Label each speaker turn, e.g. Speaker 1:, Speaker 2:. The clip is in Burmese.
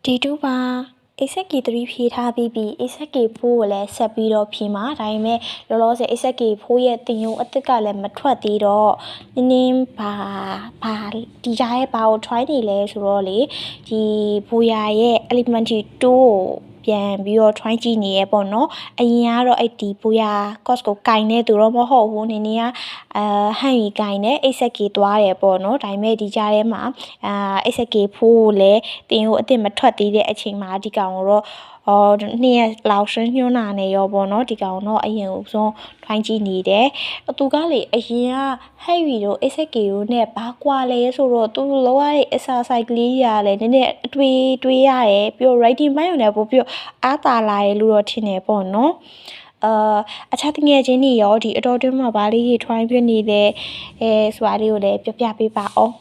Speaker 1: ဒီတူပါ ASK3 ဖြေထားပြီးပြီ ASK4 ကိုလည်းဆက်ပြီးတော့ဖြေမှာဒါပေမဲ့လောလောဆယ် ASK4 ရဲ့တင်ယုံအသစ်ကလည်းမထွက်သေးတော့နင်းဘာဒီကြားရဲ့ဘာကို try နေလဲဆိုတော့လေဒီဘူယာရဲ့ elementary 2ကိုပြန်ပြီးတော့ try ကြည့်နေရပေါ့နော်အရင်ကတော့အဲ့ဒီဘူယာ course ကိုကင်နေသူတော့မဟုတ်ဘူးနင်းကဟန်ရီကင်နေ ASK သွားတယ်ပေါ့နော်ဒါပေမဲ့ဒီကြားထဲမှာASK4 ကိုလည်းတင်ယုံအသစ်မထွက်သေးတဲ့အချိန်မှာဒီကောင်တော့နှစ်ရက်လောက်ရှင်းညွှန်းနာနေရောပေါ့နော်ဒီကောင်တော့အရင်ဆုံးထိုင်းကြည့်နေတယ်သူကလေအရင်ကဟဲ့ရီတို့ ASK တို့နဲ့ဘာကွာလဲဆိုတော့သူလောရတဲ့ exercise ကလေးတွေကလည်းနည်းနည်းအတွေးရတယ်ပြီးတော့ writing ပိုင်းကိုလည်းပို့ပြီးအားတာလာရလို့တော့ထင်တယ်ပေါ့နော်အခြားတငယ်ချင်းတွေရောဒီအတော်တွင်းမှာဗာလေးတွေ try ပြနေတယ်ဆိုတာလေးကိုလည်းပြပြပေးပါအောင်